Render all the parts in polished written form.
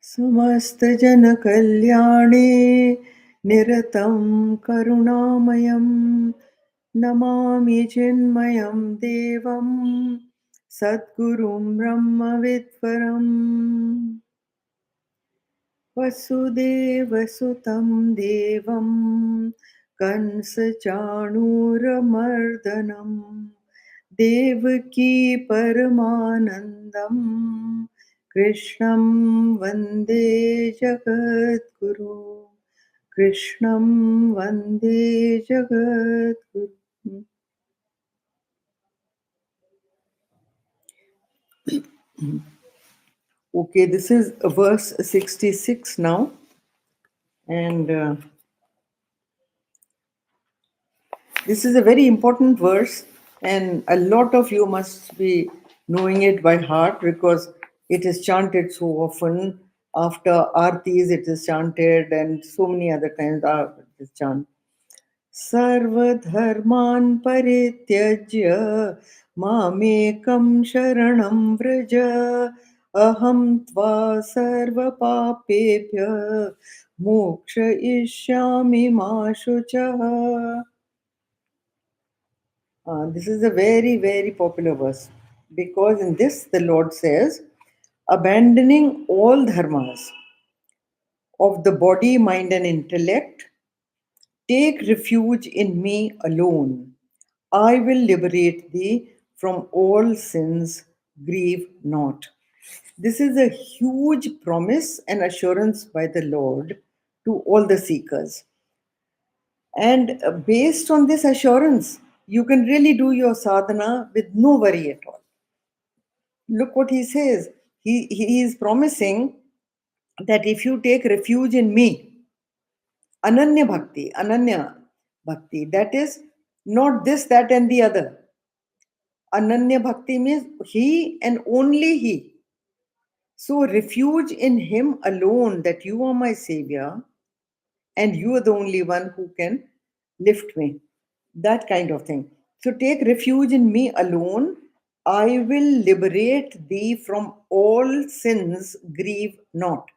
समस्त जन कल्याणे निरतं करुणामयं नमामि चिन्मयं देवं सद्गुरुं ब्रह्मविद्वरम् वसुदेवसुतं देवं कंसचाणूरमर्दनं देवकी परमानन्दं कृष्णं वन्दे जगद्गुरु कृष्णं वन्दे जगद्गुरु. Okay, this is verse 66 now, and this is a very important verse, and a lot of you must be knowing it by heart because it is chanted so often. After artis, it is chanted, and so many other times it is chanted. Sarvadharman parityajya mamekam sharanam vraja aham tva sarva papebhya moksha ishyami ma shuchah. This is a very, very popular verse because in this the Lord says, abandoning all dharmas of the body, mind, and intellect, take refuge in me alone. I will liberate thee from all sins, grieve not. This is a huge promise and assurance by the Lord to all the seekers. And based on this assurance, you can really do your sadhana with no worry at all. Look what he says. He is promising that if you take refuge in me, Ananya Bhakti, that is not this, that, and the other. Ananya Bhakti means he and only he. So refuge in him alone, that you are my savior and you are the only one who can lift me. That kind of thing. So take refuge in me alone. I will liberate thee from all sins, grieve not.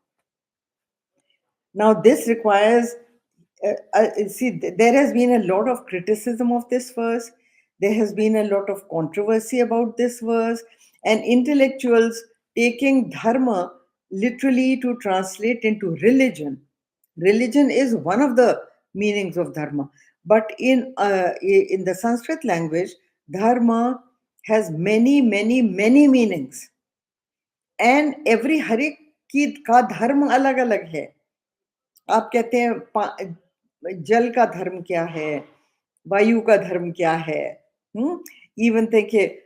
Now, this requires, there has been a lot of criticism of this verse. There has been a lot of controversy about this verse, and intellectuals taking dharma literally to translate into religion. Religion is one of the meanings of dharma, but in the Sanskrit language, dharma has many, many, many meanings, and every हर एक की का धर्म अलग अलग है. आप कहते हैं जल का धर्म क्या है, वायु का धर्म क्या है, इवन देखिए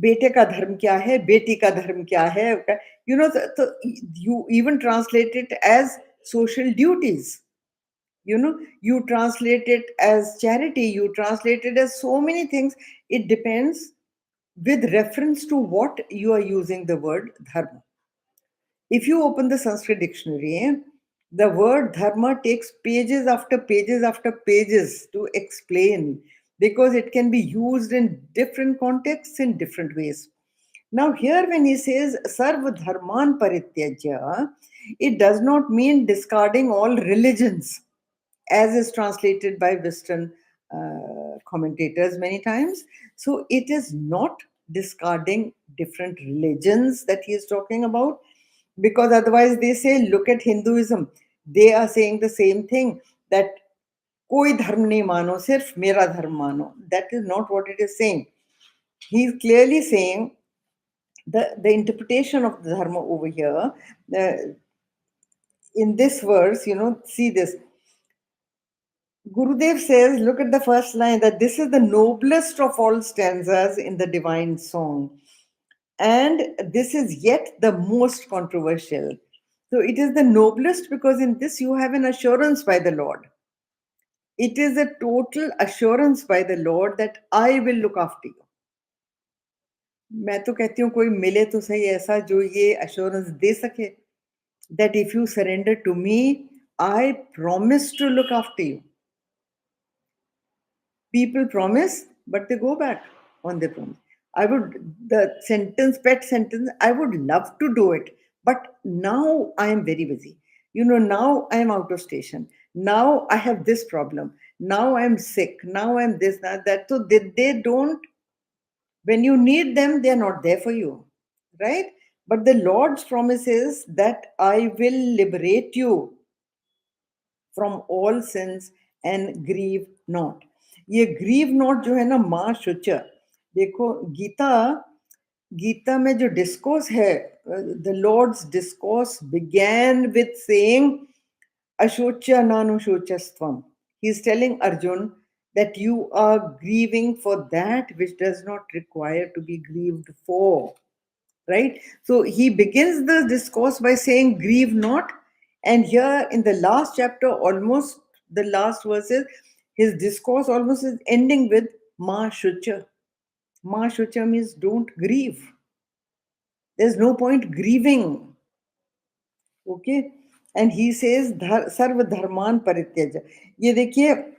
बेटे का धर्म क्या है, बेटी का धर्म क्या है, यू नो, तो you even translate it as social duties, you translate it as charity, you translate it as so many things. It depends with reference to what you are using the word dharma. If you open the Sanskrit dictionary, the word dharma takes pages after pages after pages to explain, because it can be used in different contexts in different ways. Now, here when he says sarva dharman parityajya, it does not mean discarding all religions, as is translated by Western commentators many times. So it is not discarding different religions that he is talking about, because otherwise they say, look at Hinduism. They are saying the same thing, that koi dharm nahi mano, sirf mera dharm mano. That is not what it is saying. He is clearly saying the interpretation of the dharma over here, in this verse, see this. Gurudev says, look at the first line, that this is the noblest of all stanzas in the divine song. And this is yet the most controversial. So it is the noblest because in this you have an assurance by the Lord. It is a total assurance by the Lord that I will look after you. मैं तो कहती हूँ कोई मिले तो सही ऐसा जो ये assurance दे सके, that if you surrender to me, I promise to look after you. People promise, but they go back on their promise. The sentence, pet sentence, I would love to do it, but now I am very busy. Now I am out of station. Now I have this problem. Now I am sick. Now I am this, that. So they don't, when you need them, they are not there for you, right? But the Lord's promise is that I will liberate you from all sins and grieve not. ये grieve not जो है ना, माँ शुच, देखो गीता, गीता में जो discourse है, the Lord's discourse began with saying ashocha nanushocastvam. He is telling Arjun that you are grieving for that which does not require to be grieved for, right? So he begins the discourse by saying grieve not, and here in the last chapter, almost the last verses, his discourse almost is ending with ma shucha. Ma shucha means don't grieve. There's no point grieving. Okay, and he says sarva dharman parityaja. ये देखिए,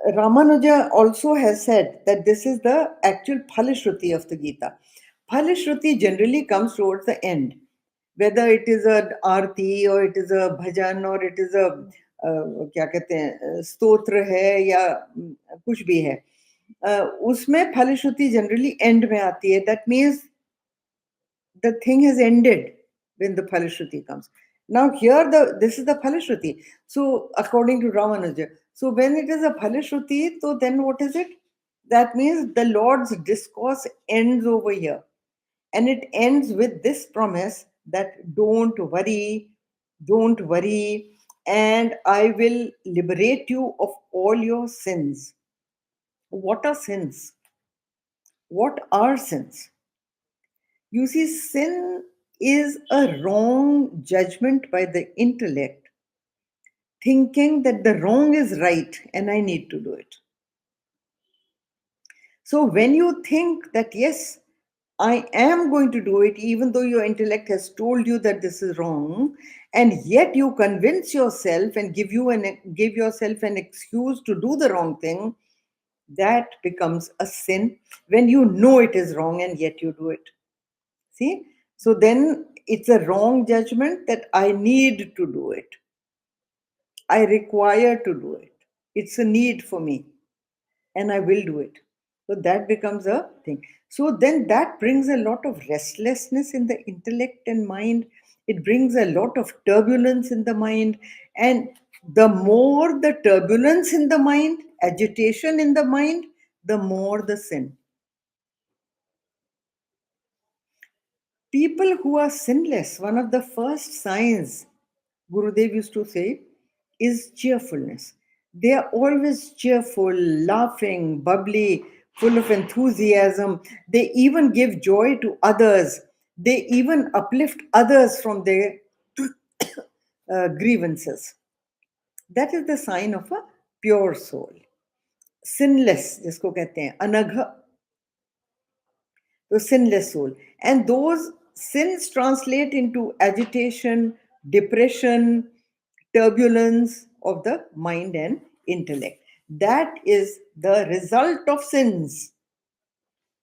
Ramanuja also has said that this is the actual Phalashruti of the Gita. Phalashruti generally comes towards the end, whether it is an arti or it is a bhajan or it is a क्या कहते हैं स्तोत्र है या कुछ भी है, उसमें फलश्रुति जनरली एंड में आती है. That means the thing has ended when the Phalashruti comes. Now here this is the Phalashruti. So according to Ramanuja, so when it is a Phalashruti, so then what is it? That means the Lord's discourse ends over here. And it ends with this promise that don't worry, and I will liberate you of all your sins. What are sins? What are sins? You see, sin is a wrong judgment by the intellect, thinking that the wrong is right and I need to do it. So when you think that, yes, I am going to do it, even though your intellect has told you that this is wrong, and yet you convince yourself and give yourself an excuse to do the wrong thing, that becomes a sin when you know it is wrong and yet you do it. See? So then it's a wrong judgment that I need to do it. I require to do it. It's a need for me and I will do it. So that becomes a thing. So then that brings a lot of restlessness in the intellect and mind. It brings a lot of turbulence in the mind. And the more the turbulence in the mind, agitation in the mind, the more the sin. People who are sinless, one of the first signs Gurudev used to say is cheerfulness. They are always cheerful, laughing, bubbly, full of enthusiasm. They even give joy to others. They even uplift others from their grievances. That is the sign of a pure soul. Sinless, जिसको कहते हैं अनघ, the sinless soul. And those sins translate into agitation, depression, turbulence of the mind and intellect. That is the result of sins.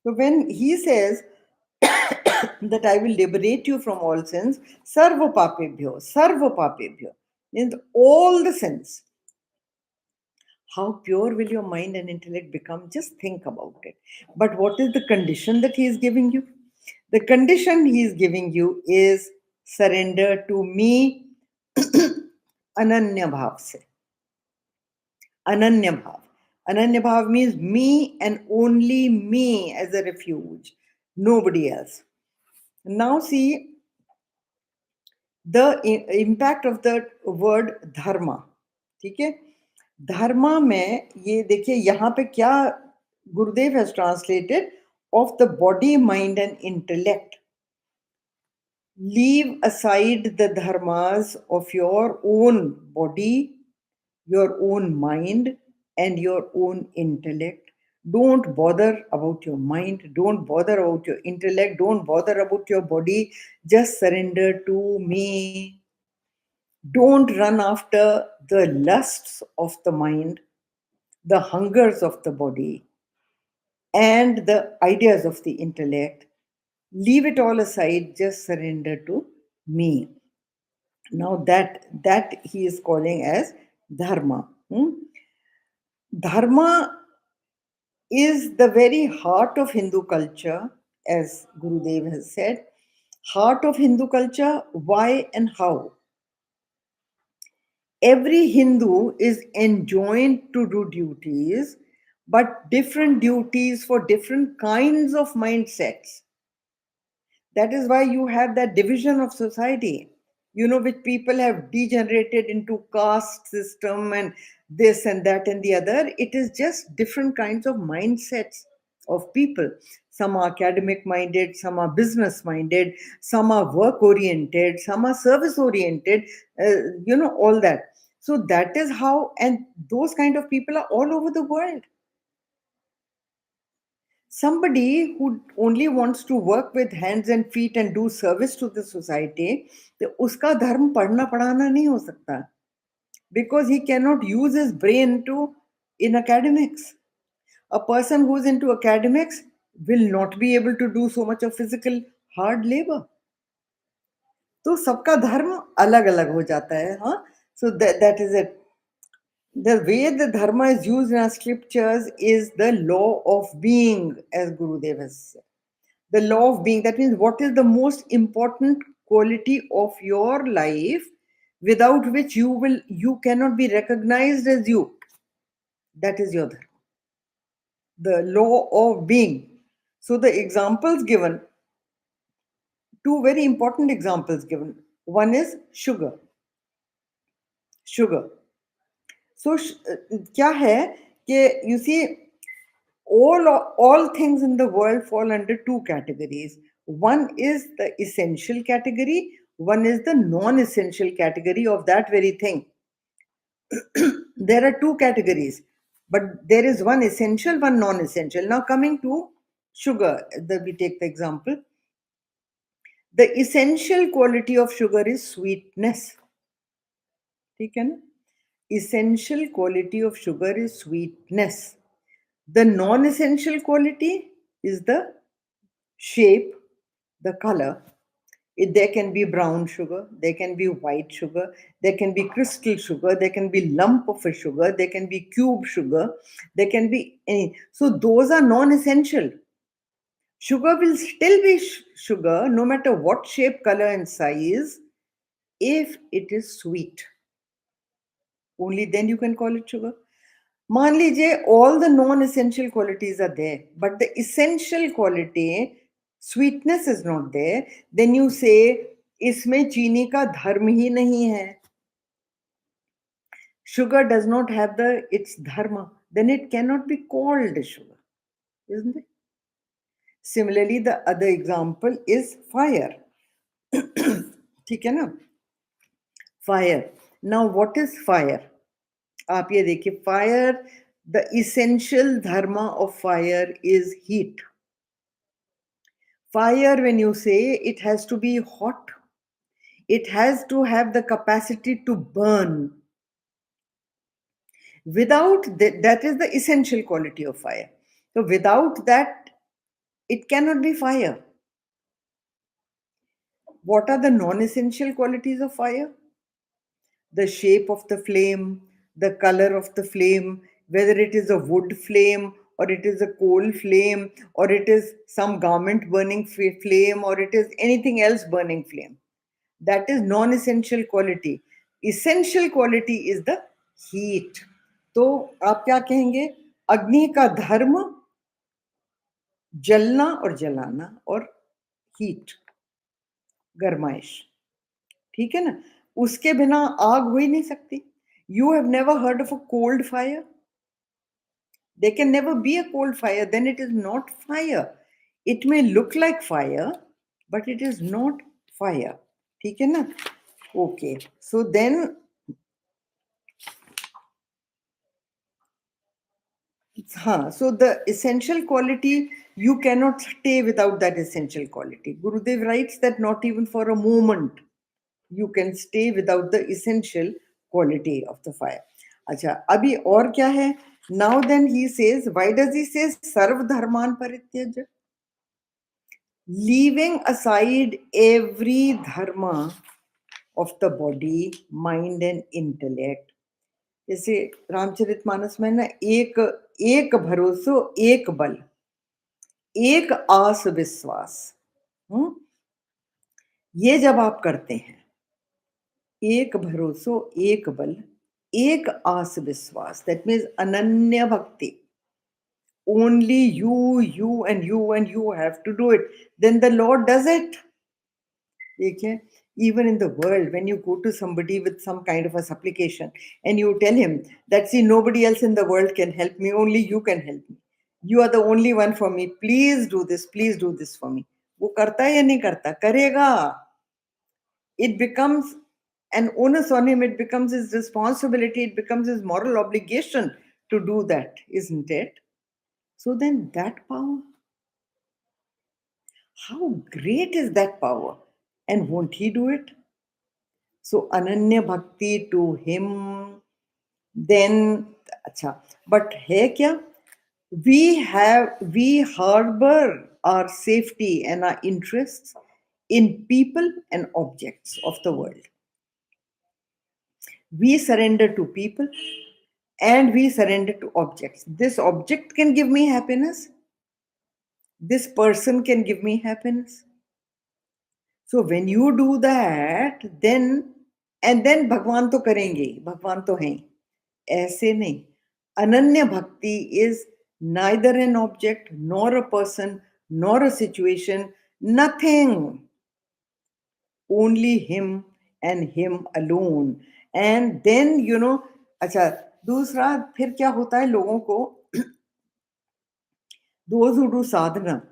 So when he says that I will liberate you from all sins, sarva papebhyo, means all the sins. How pure will your mind and intellect become? Just think about it. But what is the condition that he is giving you? The condition he is giving you is surrender to me, ananya bhav se. Ananya bhav. Ananya bhav means me and only me as a refuge, nobody else. Now see the impact of the word dharma. ठीक है, धर्मा में ये देखिए यहाँ पे क्या गुरुदेव has translated of the body, mind and intellect. Leave aside the dharmas of your own body, your own mind and your own intellect. Don't bother about your mind, don't bother about your intellect, don't bother about your body. Just surrender to me. Don't run after the lusts of the mind. the hungers of the body, and the ideas of the intellect. Leave it all aside, just surrender to me. Now that he is calling as dharma. Dharma is the very heart of Hindu culture, as Gurudev has said. Heart of Hindu culture, why and how? Every Hindu is enjoined to do duties, but different duties for different kinds of mindsets. That is why you have that division of society, which people have degenerated into caste system and this and that and the other. It is just different kinds of mindsets of people. Some are academic minded, some are business minded, some are work oriented, some are service oriented, all that. So that is how, and those kind of people are all over the world. Somebody who only wants to work with hands and feet and do service to the society, तो उसका धर्म पढ़ना पढ़ाना नहीं हो सकता, because he cannot use his brain to in academics. A person who's into academics will not be able to do so much of physical hard labor. तो सबका धर्म अलग अलग हो जाता है. हाँ, so that is it. The way the dharma is used in our scriptures is the law of being, as Gurudev has said. The law of being, that means what is the most important quality of your life without which you cannot be recognized as you. That is your dharma. The law of being. So the examples given, two very important examples given. One is sugar. So क्या है कि you see, all things in the world fall under two categories. One is the essential category, one is the non-essential category of that very thing. There are two categories, but there is one essential, one non-essential. Now coming to sugar, we take the example. The essential quality of sugar is sweetness. ठीक है ना? Essential quality of sugar is sweetness. The non-essential quality is the shape, the color. There can be brown sugar, there can be white sugar, there can be crystal sugar, there can be lump of a sugar, there can be cube sugar, there can be any. So those are non-essential. Sugar will still be sugar no matter what shape, color and size, if it is sweet. Only then you can call it sugar. मान लीजिए all the non-essential qualities are there, but the essential quality, sweetness is not there, then you say इसमें चीनी का धर्म ही नहीं है. Sugar does not have its dharma, then it cannot be called sugar, isn't it? Similarly, the other example is fire. ठीक है ना? Fire. Now what is fire? आप ये देखिए, fire, the essential dharma of fire is heat. Fire, when you say, it has to be hot, it has to have the capacity to burn. Without that is the essential quality of fire. So without that, it cannot be fire. What are the non-essential qualities of fire? The shape of the flame, the color of the flame, whether it is a wood flame or it is a coal flame or it is some garment burning flame or it is anything else burning flame. That is non-essential quality. Essential quality is the heat. तो आप क्या कहेंगे? अग्नि का धर्म जलना और जलाना और हीट, गरमाइश. ठीक है ना? उसके बिना आग हो ही नहीं सकती. You have never heard of a cold fire? There can never be a cold fire, then it is not fire. It may look like fire, but it is not fire. ठीक है ना? Okay. So then, so the essential quality, you cannot stay without that essential quality. Gurudev writes that not even for a moment you can stay without the essential quality of the fire. अच्छा, अभी और क्या है Now then he says, why does he say sarv dharman parityaja? Leaving aside every dharma of the body, mind and intellect. जैसे रामचरितमानस में ना एक एक भरोसो एक बल, एक आस विश्वास, ये जब आप करते हैं, एक भरोसो एक बल एक आस विश्वास, दैट मीन्स अनन्य भक्ति, only you and you have to do it, then the Lord does it. Okay? Even in the world, when you go to somebody with some kind of a supplication and you tell him that, see, nobody else in the world can help me, only you can help me. You are the only one for me. Please do this for me. वो करता है या नहीं करता? करेगा. It becomes an onus on him. It becomes his responsibility. It becomes his moral obligation to do that, isn't it? So then that power, how great is that power? And won't he do it? So Ananya Bhakti to him, then acha. But hai kya? We harbor our safety and our interests in people and objects of the world. We surrender to people and we surrender to objects. This object can give me happiness. This person can give me happiness. So when you do that, then भगवान तो करेंगे, भगवान तो हैं, ऐसे नहीं. Ananya Bhakti is neither an object, nor a person, nor a situation, nothing. Only him and him alone. And then, अच्छा, दूसरा फिर क्या होता है लोगों को, those who do sadhana,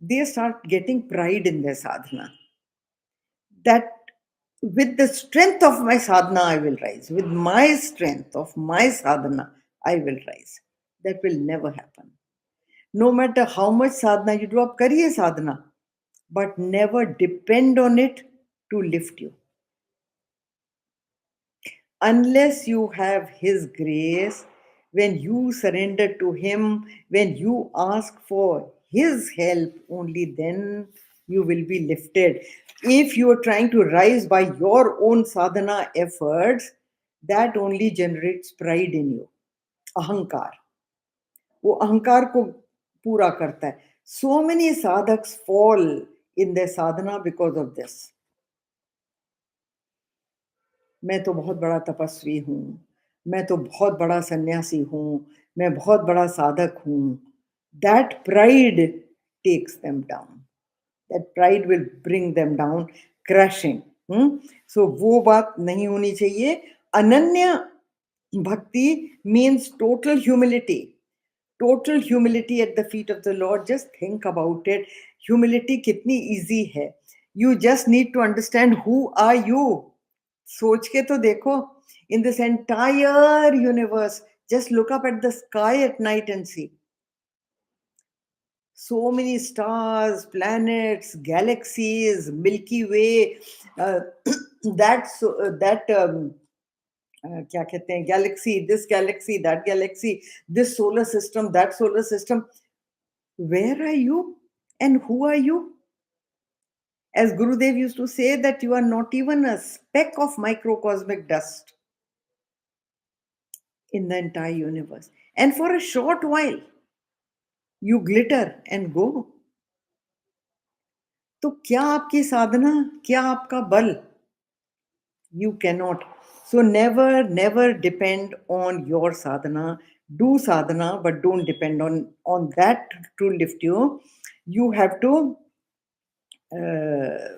they start getting pride in their sadhana. That with the strength of my sadhana, I will rise. With my strength of my sadhana, I will rise. That will never happen. No matter how much sadhana you do, आप करिए sadhana, but never depend on it to lift you. Unless you have His grace, when you surrender to Him, when you ask for His help, only then you will be lifted. If you are trying to rise by your own sadhana efforts, that only generates pride in you. Ahankar. वो अहंकार को पूरा करता है. So many sadhaks fall in their sadhana because of this. मैं तो बहुत बड़ा तपस्वी हूँ, मैं तो बहुत बड़ा सन्यासी हूँ, मैं बहुत बड़ा साधक हूँ. That pride takes them down. That pride will bring them down crashing. So वो बात नहीं होनी चाहिए. Ananya Bhakti means total humility. Total humility at the feet of the Lord. Just think about it. Humility कितनी easy है. You just need to understand who are you. सोच के तो देखो, in this entire universe, just look up at the sky at night and see. So many stars, planets, galaxies, Milky Way, क्या कहते हैं, galaxy, this galaxy, that galaxy, this solar system, that solar system. Where are you and who are you? As Gurudev used to say, that you are not even a speck of microcosmic dust in the entire universe. And for a short while, you glitter and go. तो क्या आपकी साधना, क्या आपका बल? You cannot. So never depend on your sadhana. Do sadhana, but don't depend on that to lift you. You have to of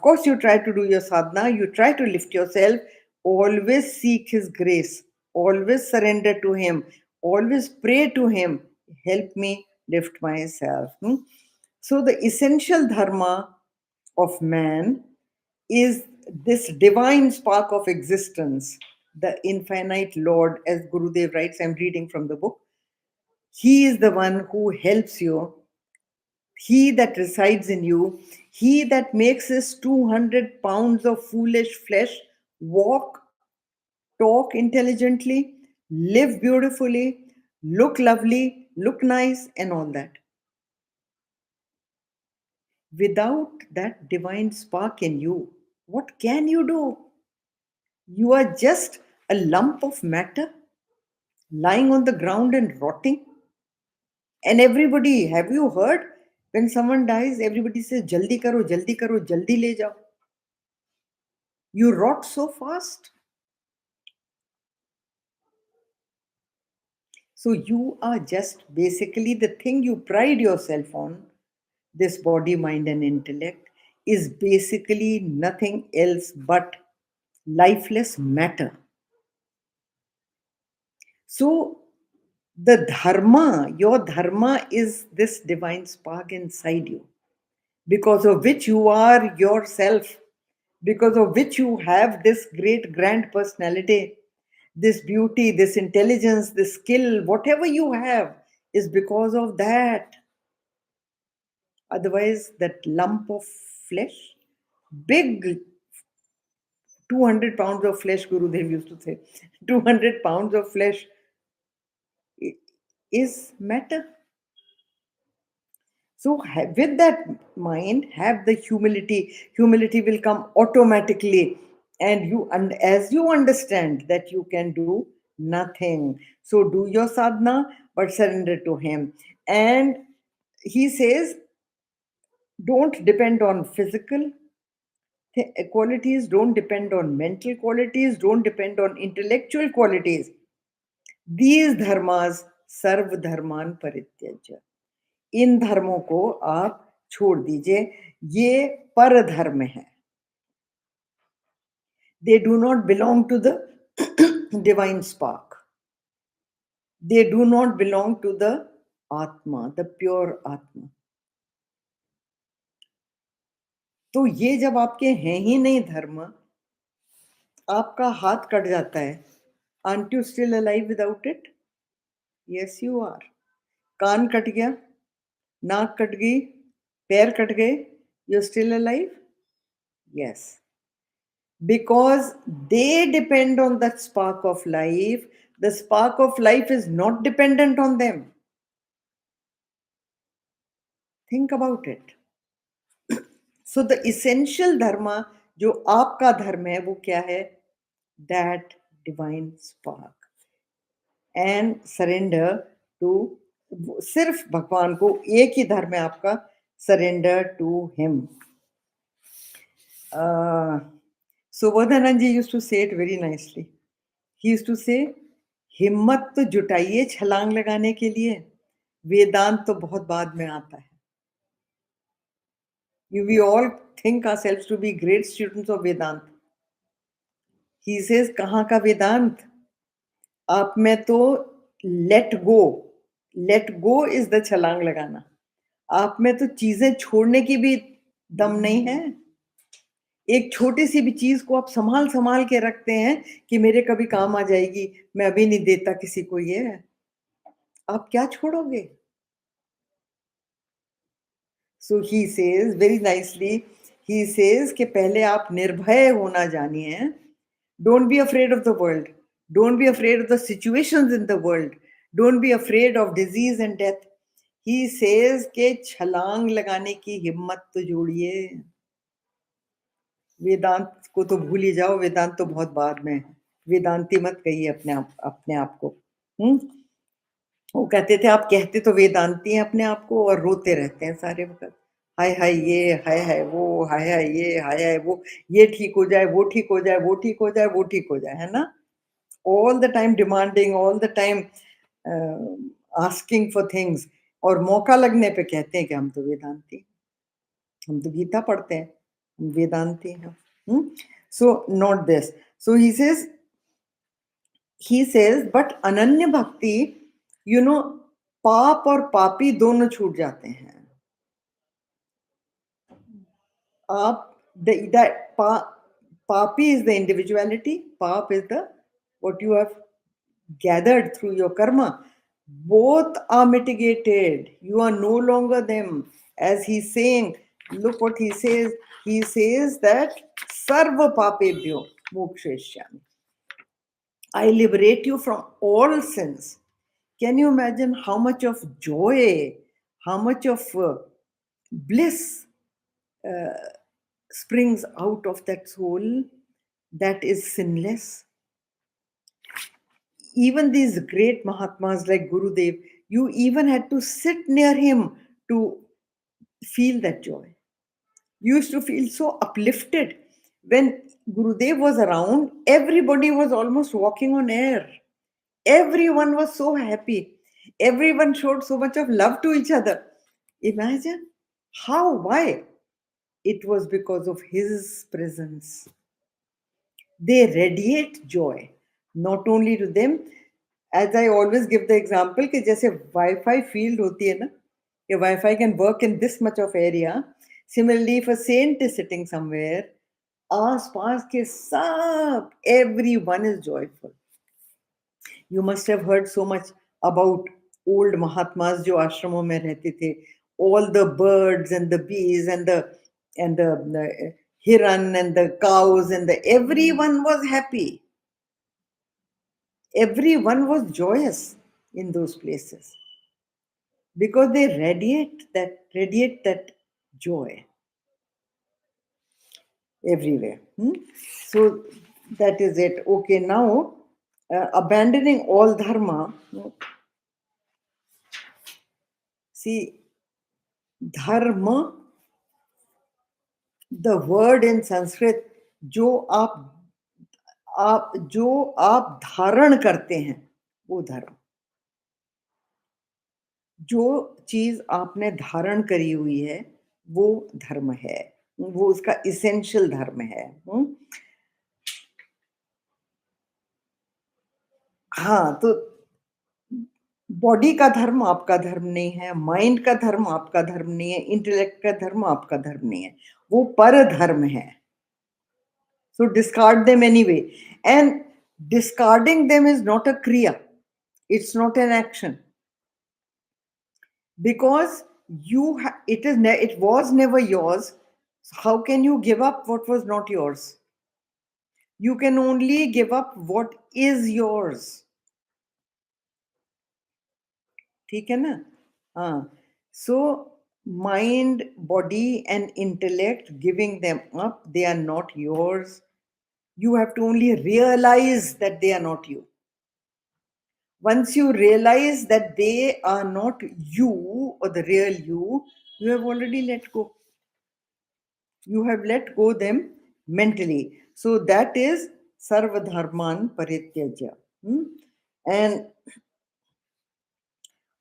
course, you try to do your sadhana, you try to lift yourself, always seek His grace, always surrender to Him, always pray to Him, help me lift myself. So the essential dharma of man is this divine spark of existence, the infinite Lord, as Gurudev writes. I'm reading from the book. He is the one who helps you. He that resides in you, He that makes His 200 pounds of foolish flesh walk, talk intelligently, live beautifully, look lovely, look nice, and all that. Without that divine spark in you, what can you do? You are just a lump of matter lying on the ground and rotting. And everybody, have you heard? When someone dies, everybody says, Jaldi karo, jaldi le jao. You rot so fast. So you are just basically the thing you pride yourself on, this body, mind, and intellect, is basically nothing else but lifeless matter. So the dharma, your dharma is this divine spark inside you, because of which you are yourself, because of which you have this great grand personality, this beauty, this intelligence, this skill, whatever you have is because of that. Otherwise, that lump of flesh, big 200 pounds of flesh, Gurudev used to say, 200 pounds of flesh is matter. So, with that mind, have the humility. Humility will come automatically, and as you understand that you can do nothing, so do your sadhana, but surrender to Him. And He says, don't depend on physical qualities, don't depend on mental qualities, don't depend on intellectual qualities. These dharmas सर्व धर्मान परित्यज्य, इन धर्मों को आप छोड़ दीजिए, ये पर धर्म है. They do not belong to the divine spark. They do not belong to the Atma, the pure Atma. तो ये जब आपके हैं ही नहीं धर्म, आपका हाथ कट जाता है. Aren't you still alive without it? Yes, you are. कान कट गया, नाक कट गई, पैर कट गए, you're still alive? Yes. Because they depend on that spark of life. The spark of life is not dependent on them. Think about it. So the essential dharma, जो आपका धर्म है, वो क्या है? That divine spark. And surrender to, सिर्फ भगवान को, एक ही धर्म है आपका, surrender to Him. So Vedanta used to say it very nicely. He used to say, हिम्मत तो जुटाइए छलांग लगाने के लिए, वेदांत तो बहुत बाद में आता है. We all think ourselves to be great students of Vedanta. He says, कहाँ का वेदांत? आप में तो let go is the छलांग लगाना. आप में तो चीजें छोड़ने की भी दम नहीं है. एक छोटी सी भी चीज को आप संभाल के रखते हैं कि मेरे कभी काम आ जाएगी, मैं अभी नहीं देता किसी को ये. आप क्या छोड़ोगे? So he says very nicely, he says कि पहले आप निर्भय होना जानिए. Don't be afraid of the world. Don't be afraid of the situations in the world. Don't be afraid of disease and death. He says कि छलांग लगाने की हिम्मत तो जोड़िए. वेदांत को तो भूल ही जाओ, वेदांत तो बहुत बाद में है. वेदांती मत कहिए अपने आप को. वो कहते थे, आप कहते तो वेदांती हैं अपने आप को और रोते रहते हैं सारे वक्त. हाय हाय ये, हाय हाय वो, हाय हाय ये, हाय हाय वो, ये ठीक हो जाए, वो ठीक हो जाए, वो ठीक हो जाए, वो ठीक हो जाए, है ना? All the time demanding, all the time asking for things. और मौका लगने पे कहते हैं कि हम तो वेदांती, हम तो गीता पढ़ते हैं, हम वेदांती हैं. So not this. So he says, but अनन्य भक्ति, पाप और पापी दोनों छूट जाते हैं. Papi is the individuality, pap is the what you have gathered through your karma. Both are mitigated. You are no longer them. As he's saying, look what he says. He says that sarva papebhyo moksheshyami. I liberate you from all sins. Can you imagine how much of joy, how much of bliss springs out of that soul that is sinless? Even these great Mahatmas like Gurudev, you even had to sit near him to feel that joy. You used to feel so uplifted. When Gurudev was around, everybody was almost walking on air. Everyone was so happy. Everyone showed so much of love to each other. Imagine how, why? It was because of his presence. They radiate joy, not only to them. As I always give the example कि जैसे Wi-Fi field होती है ना, कि Wi-Fi can work in this much of area. Similarly, if a saint is sitting somewhere, आस पास के सब, everyone is joyful. You must have heard so much about old Mahatmas जो आश्रमों में रहते थे. All the birds and the bees and the hiran and the cows and the everyone was happy. Everyone was joyous in those places because they radiate that joy everywhere. So that is it. Okay, now abandoning all dharma. See, dharma, the word in Sanskrit, जो आप धारण करते हैं वो धर्म. जो चीज आपने धारण करी हुई है वो धर्म है, वो उसका इसेंशियल धर्म है. हाँ, तो बॉडी का धर्म आपका धर्म नहीं है, माइंड का धर्म आपका धर्म नहीं है, इंटेलेक्ट का धर्म आपका धर्म नहीं है, वो पर धर्म है. So discard them anyway. And discarding them is not a kriya. It's not an action. Because it was never yours. So how can you give up what was not yours? You can only give up what is yours. ठीक है ना? हाँ. So mind, body and intellect, giving them up, they are not yours. You have to only realize that they are not you. Once you realize that they are not you or the real you, you have already let go. You have let go them mentally. So that is sarva dharman parityajya. And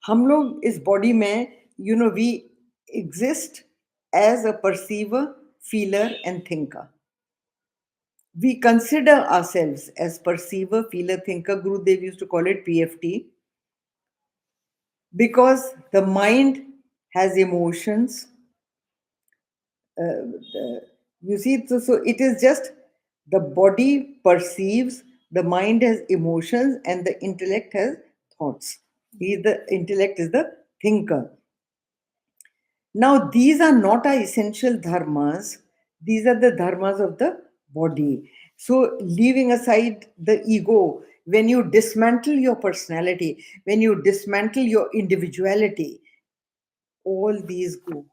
हम लोग इस body में, we exist as a perceiver, feeler and thinker. We consider ourselves as perceiver, feeler, thinker. Gurudev used to call it PFT. Because the mind has emotions. You see, so it is just the body perceives, the mind has emotions, and the intellect has thoughts. The intellect is the thinker. Now, these are not our essential dharmas, these are the dharmas of the body. So, leaving aside the ego, when you dismantle your personality, when you dismantle your individuality, all these go.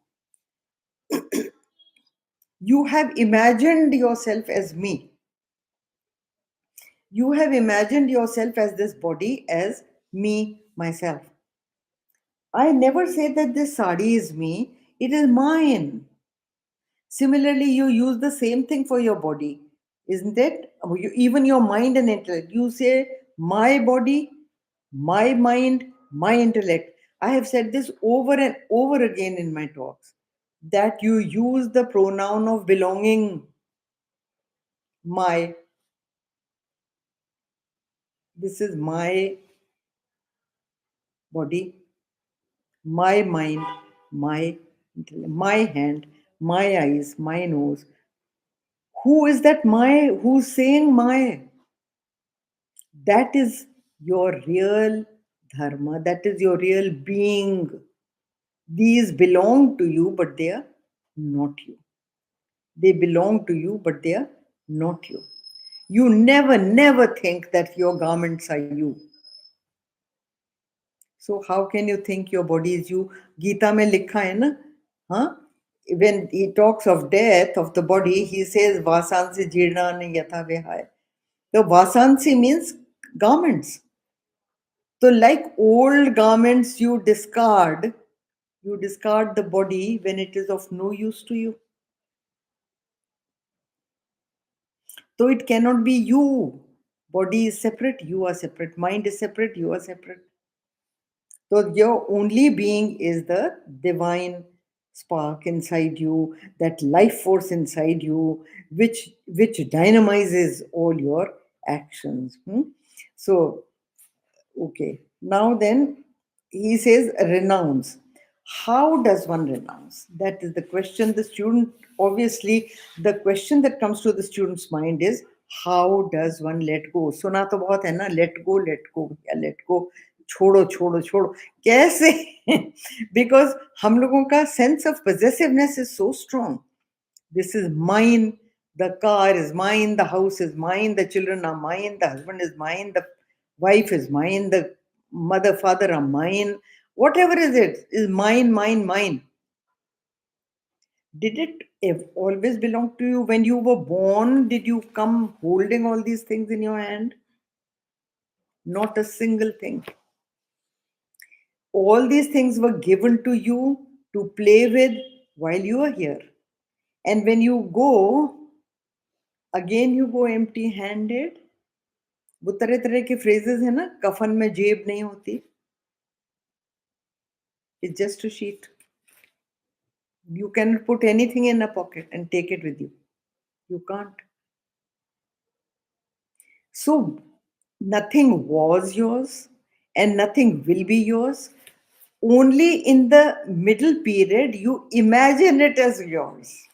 You have imagined yourself as me. You have imagined yourself as this body, as me, myself. I never say that this sari is me, it is mine. Similarly, you use the same thing for your body, isn't it? Even your mind and intellect. You say, my body, my mind, my intellect. I have said this over and over again in my talks, that you use the pronoun of belonging. My. This is my body, my mind, my hand, my eyes, my nose. Who is that my? Who's saying my? That is your real dharma. That is your real being. These belong to you, but they are not you. They belong to you, but they are not you. You never think that your garments are you. So how can you think your body is you? Geeta mein likha hai na, huh? When he talks of death of the body, he says vasansi jirnani yatha vihaya. The vasansi means garments. So like old garments you discard the body when it is of no use to you. So it cannot be you. Body is separate, you are separate. Mind is separate, you are separate. So your only being is the divine spark inside you, that life force inside you, which dynamizes all your actions. So okay. Now then, he says renounce. How does one renounce? That is the question. The student, obviously, the question that comes to the student's mind is, how does one let go? सुना तो बहुत है ना, let go, या let go, छोड़ो छोड़ो छोड़ो. कैसे? Because हम लोगों का sense of possessiveness is so strong. This is mine. The car is mine. The house is mine. The children are mine. The husband is mine. The wife is mine. The mother, father are mine. Whatever is it is mine, mine, mine. Did it always belong to you? When you were born, did you come holding all these things in your hand? Not a single thing. All these things were given to you to play with while you are here. And when you go, again you go empty handed. वो तरह तरह के phrases है ना, कफन में जेब नहीं होती. It's just a sheet. You cannot put anything in a pocket and take it with you. You can't. So nothing was yours and nothing will be yours. Only in the middle period you imagine it as yours.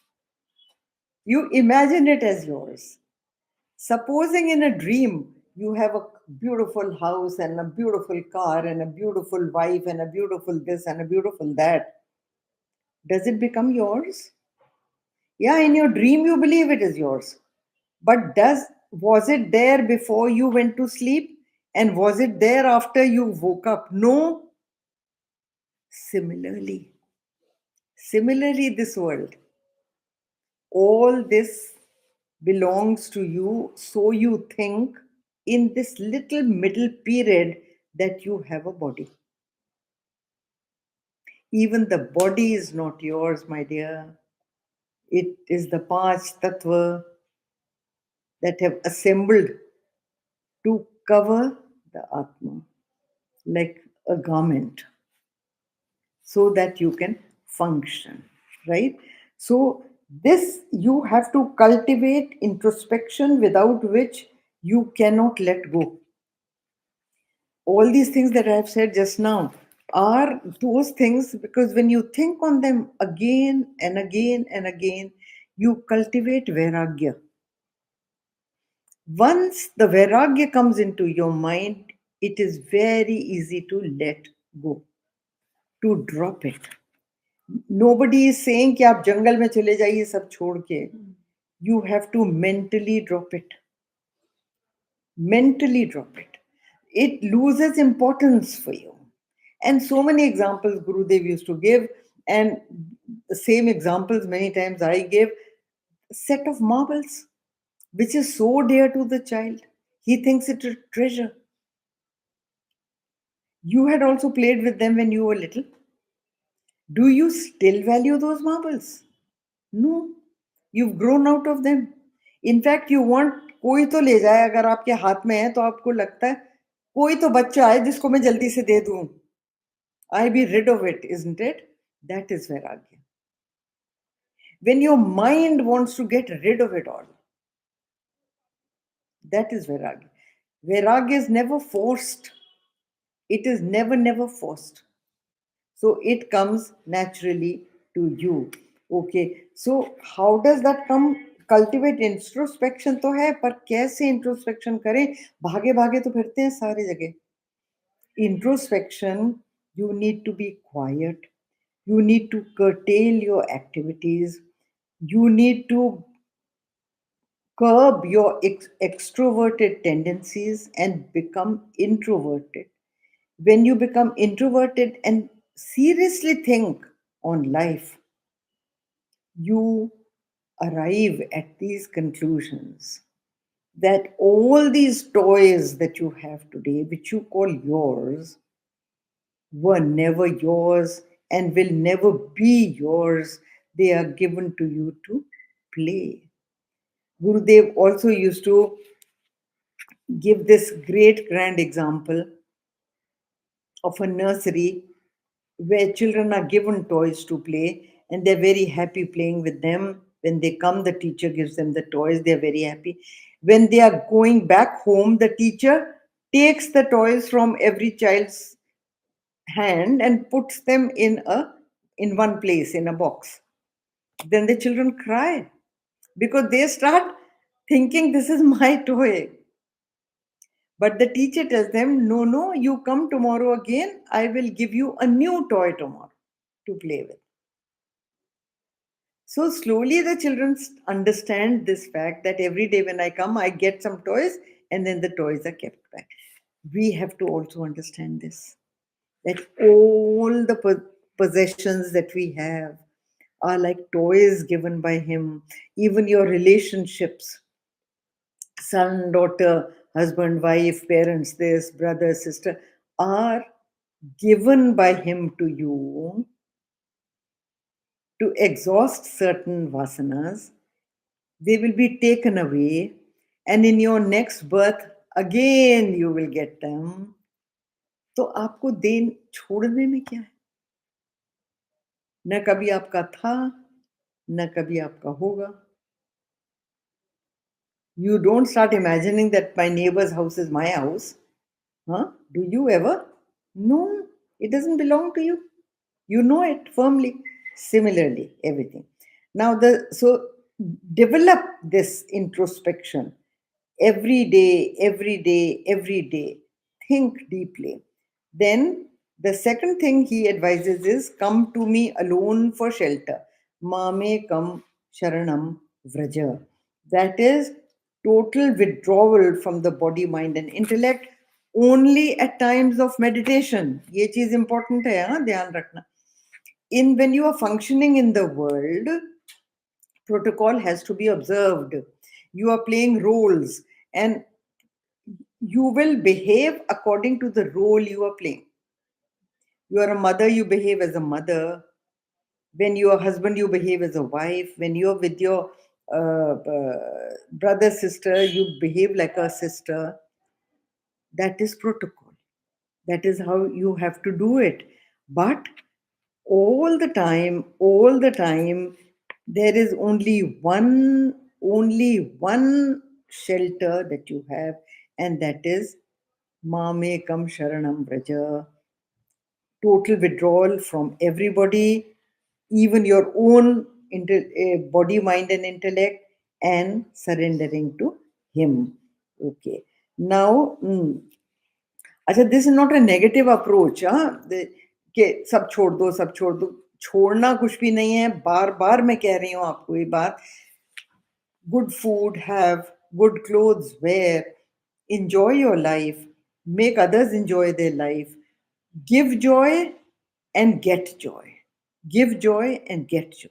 You imagine it as yours. Supposing in a dream you have a beautiful house and a beautiful car and a beautiful wife and a beautiful this and a beautiful that, does it become yours? Yeah, in your dream you believe it is yours. But was it there before you went to sleep? And was it there after you woke up? No. Similarly, this world, all this belongs to you, so you think in this little middle period that you have a body. Even the body is not yours, my dear. It is the Panch Tattva that have assembled to cover the Atma like a garment so that you can function, right? So, this you have to cultivate introspection without which you cannot let go. All these things that I have said just now are those things because when you think on them again and again and again, you cultivate vairagya. Once the vairagya comes into your mind, it is very easy to let go, to drop it. Nobody is saying कि आप जंगल में चले जाइए सब छोड़ के. You have to mentally drop it. Mentally drop it. It loses importance for you. And so many examples Gurudev used to give, and the same examples many times I give. A set of marbles, which is so dear to the child. He thinks it a treasure. You had also played with them when you were little. Do you still value those marbles? No. You've grown out of them. In fact, you want कोई तो ले जाए अगर आपके हाथ में है तो आपको लगता है कोई तो बच्चा आए जिसको मैं जल्दी से दे दूं. I be rid of it, isn't it? That is vairagya. When your mind wants to get rid of it all, that is vairagya. Vairagya is never forced. It is never forced. So it comes naturally to you. Okay. So how does that come? Cultivate introspection तो है पर कैसे introspection करें? भागे भागे तो फिरते हैं सारी जगह. Introspection, you need to be quiet. You need to curtail your activities. You need to curb your extroverted tendencies and become introverted. When you become introverted and seriously think on life, you arrive at these conclusions that all these toys that you have today, which you call yours, were never yours and will never be yours. They are given to you to play. Gurudev also used to give this great grand example of a nursery where children are given toys to play and they're very happy playing with them. When they come, the teacher gives them the toys, they're very happy. When they are going back home, the teacher takes the toys from every child's hand and puts them in one place in a box. Then the children cry because they start thinking this is my toy. But the teacher tells them, no, no, you come tomorrow again. I will give you a new toy tomorrow to play with. So slowly the children understand this fact that every day when I come, I get some toys and then the toys are kept back. We have to also understand this, that all the possessions that we have are like toys given by Him. Even your relationships, son, daughter, husband, wife, parents, this, brother, sister, are given by Him to you to exhaust certain vasanas. They will be taken away, and in your next birth, again you will get them. तो आपको then छोड़ने में क्या है? न कभी आपका था, न कभी आपका होगा. You don't start imagining that my neighbor's house is my house. Huh? Do you ever? No, it doesn't belong to you. You know it firmly. Similarly, everything. Now, so develop this introspection every day, every day, every day. Think deeply. Then the second thing he advises is come to me alone for shelter. Mame kam sharanam vraja. That is total withdrawal from the body, mind, and intellect only at times of meditation. ये चीज important है, हाँ, ध्यान रखना. In when you are functioning in the world, protocol has to be observed. You are playing roles and you will behave according to the role you are playing. You are a mother, you behave as a mother. When you are a husband, you behave as a wife. When you're with your brother, sister, you behave like a sister. That is protocol. That is how you have to do it. But all the time, there is only one shelter that you have, and that is Mame Kam Sharanam Braja. Total withdrawal from everybody, even your own body, mind, and intellect, and surrendering to Him. Okay. Now, अच्छा, this is not a negative approach, हाँ, कि सब छोड़ दो, सब छोड़ दो. छोड़ना कुछ भी नहीं है. बार बार मैं कह रही हूँ आपको ये बात. Good food have, good clothes wear, enjoy your life, make others enjoy their life, give joy and get joy. Give joy and get joy.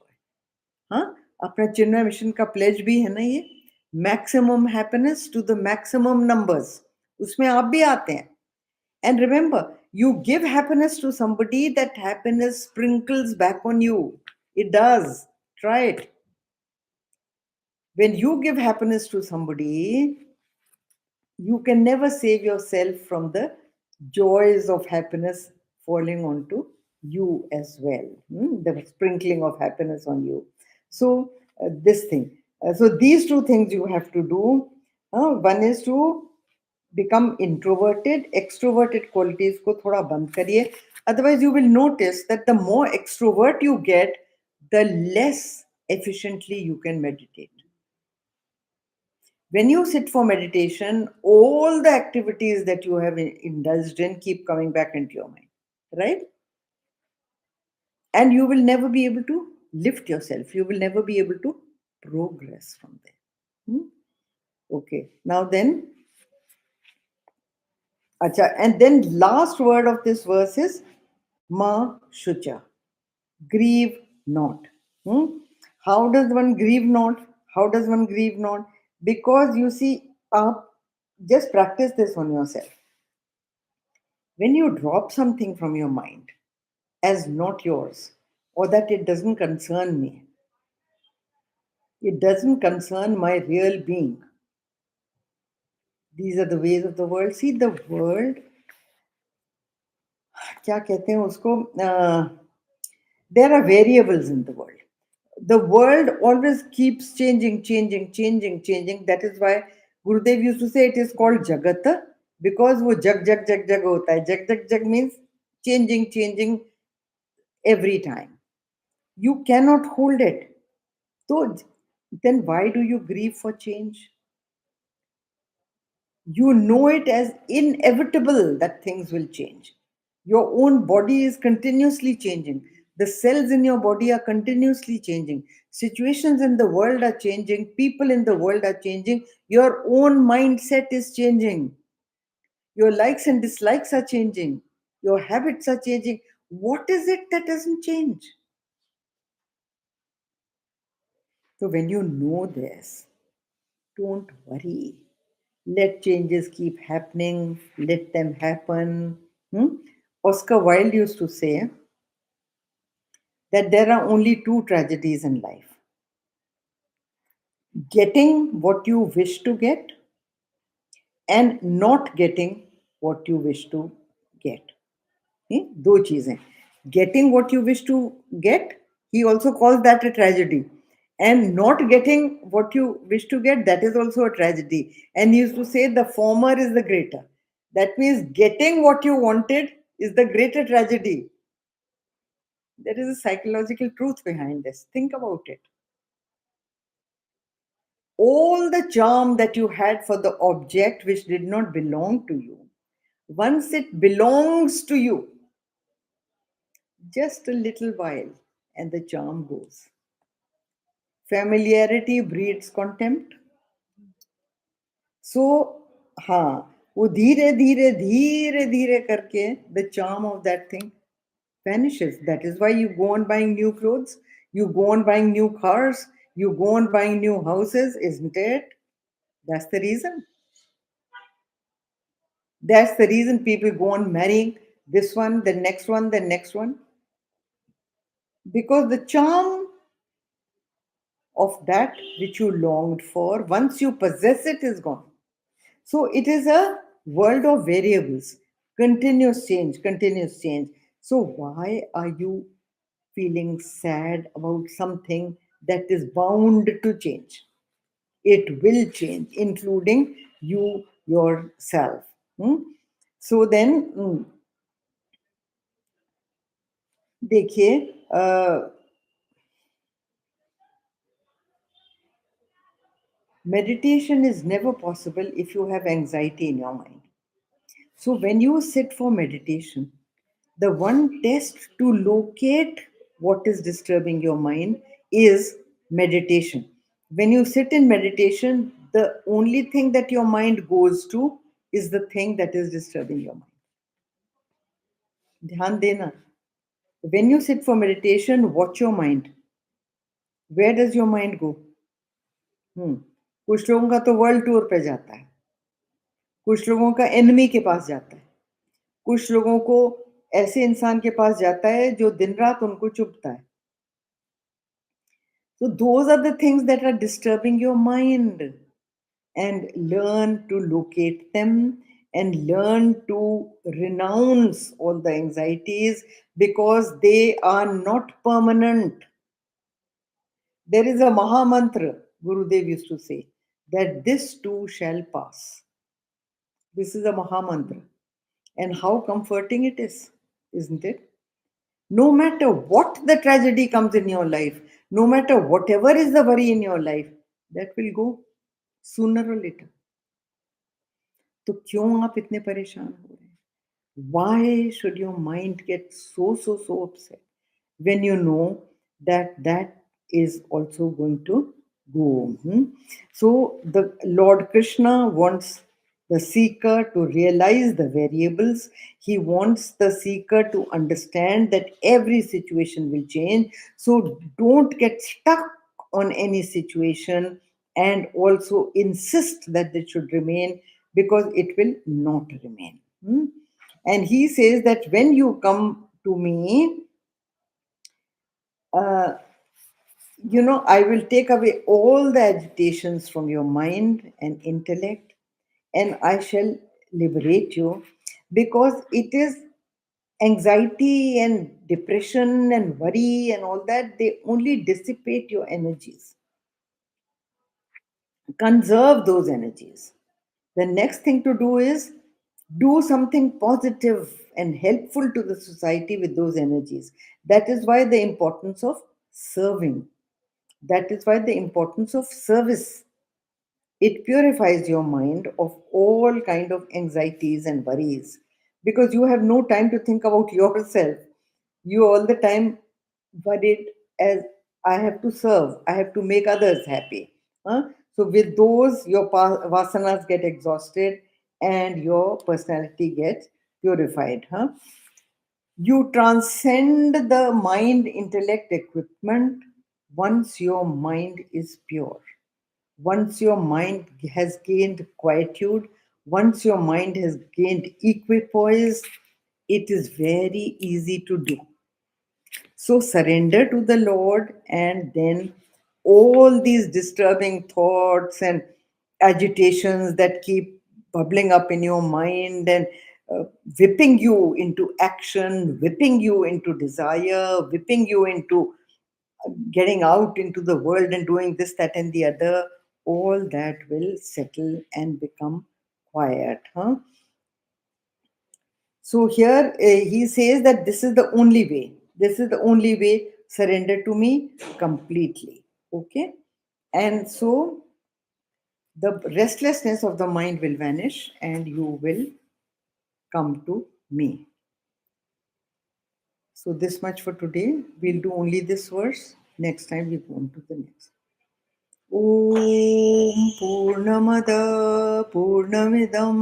हाँ, अपना चिन्मय मिशन का प्लेज भी है ना ये, maximum happiness to the maximum numbers. उसमें आप भी आते हैं. And remember, you give happiness to somebody, that happiness sprinkles back on you. It does. Try it. When you give happiness to somebody, you can never save yourself from the joys of happiness falling onto you as well. The sprinkling of happiness on you. So, this thing. So, these two things you have to do. One is to become introverted. Extroverted qualities को थोड़ा बंद करिए. Otherwise, you will notice that the more extrovert you get, the less efficiently you can meditate. When you sit for meditation, all the activities that you have indulged in keep coming back into your mind, right? And you will never be able to lift yourself. You will never be able to progress from there. Okay. Now then, acha, and then last word of this verse is ma shucha. Grieve not. Hmm? How does one grieve not? How does one grieve not? Because you see, just practice this on yourself. When you drop something from your mind as not yours, or that it doesn't concern me, it doesn't concern my real being. These are the ways of the world. See, the world, क्या कहते हैं उसको, there are variables in the world. The world always keeps changing, changing, changing, changing. That is why Gurudev used to say it is called Jagata, because वो जग जग जग जग होता है. जग जग जग means changing, changing every time. You cannot hold it. So then why do you grieve for change? You know it as inevitable that things will change. Your own body is continuously changing. The cells in your body are continuously changing. Situations in the world are changing. People in the world are changing. Your own mindset is changing. Your likes and dislikes are changing. Your habits are changing. What is it that doesn't change? So when you know this, don't worry. Let changes keep happening. Let them happen. Hmm? Oscar Wilde used to say that there are only two tragedies in life: getting what you wish to get and not getting what you wish to get. दो चीजें. Getting what you wish to get, he also calls that a tragedy. And not getting what you wish to get, that is also a tragedy. And he used to say the former is the greater. That means getting what you wanted is the greater tragedy. There is a psychological truth behind this. Think about it. All the charm that you had for the object which did not belong to you, once it belongs to you, just a little while, and the charm goes. Familiarity breeds contempt. So, हाँ, वो धीरे धीरे धीरे धीरे करके the charm of that thing vanishes. That is why you go on buying new clothes, you go on buying new cars, you go on buying new houses, isn't it? That's the reason. That's the reason people go on marrying this one, the next one, the next one. Because the charm of that which you longed for, once you possess it, is gone. So it is a world of variables, continuous change, continuous change. So why are you feeling sad about something that is bound to change? It will change, including you yourself. Hmm? So then, देखिए, meditation is never possible if you have anxiety in your mind. So when you sit for meditation, the one test to locate what is disturbing your mind is meditation. When you sit in meditation, the only thing that your mind goes to is the thing that is disturbing your mind. ध्यान देना. When you sit for meditation, watch your mind. Where does your mind go? कुछ लोगों का तो world tour पे जाता है, कुछ लोगों का एनिमी के पास जाता है, कुछ लोगों को ऐसे इंसान के पास जाता है जो दिन रात उनको चुभता है. So those are the things that are disturbing your mind, and learn to locate them and learn to renounce all the anxieties, because they are not permanent. There is a Maha Mantra, Gurudev used to say, that this too shall pass. This is a Maha Mantra. And how comforting it is, isn't it? No matter what the tragedy comes in your life, no matter whatever is the worry in your life, that will go sooner or later. तो क्यों आप इतने परेशान हो रहे हैं? Why should your mind get so upset when you know that that is also going to go. So the Lord Krishna wants the seeker to realize the variables. He wants the seeker to understand that every situation will change. So don't get stuck on any situation and also insist that it should remain, because it will not remain. And he says that when you come to me, uh, I will take away all the agitations from your mind and intellect, and I shall liberate you, because it is anxiety and depression and worry and all that, they only dissipate your energies. Conserve those energies. The next thing to do is do something positive and helpful to the society with those energies. That is why the importance of serving. That is why the importance of service. It purifies your mind of all kind of anxieties and worries, because you have no time to think about yourself. You all the time worried as, I have to serve, I have to make others happy. Huh? So with those, your vasanas get exhausted and your personality gets purified. Huh? You transcend the mind intellect equipment once your mind is pure. Once your mind has gained quietude, once your mind has gained equipoise, it is very easy to do. So surrender to the Lord, and then all these disturbing thoughts and agitations that keep bubbling up in your mind and whipping you into action, whipping you into desire, whipping you into getting out into the world and doing this, that, and the other, all that will settle and become quiet. Huh? So here he says that this is the only way. This is the only way. Surrender to me completely. Okay? And so the restlessness of the mind will vanish and you will come to me. So this much for today. We'll do only this verse. Next time we go on to the next. ॐ पूर्णमद पूर्णमिदं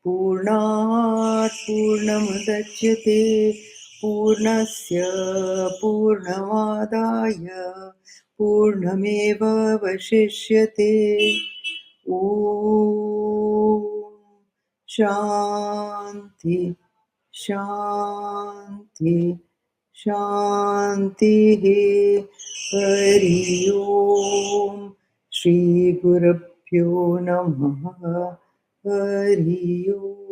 पूर्णात् पूर्णमुदच्यते पूर्णस्य पूर्णमादाय पूर्णमेवावशिष्यते ॐ शान्ति शान्ति शान्तिः हरि ओम् श्रीगुरुभ्यो नमः हरि ओम्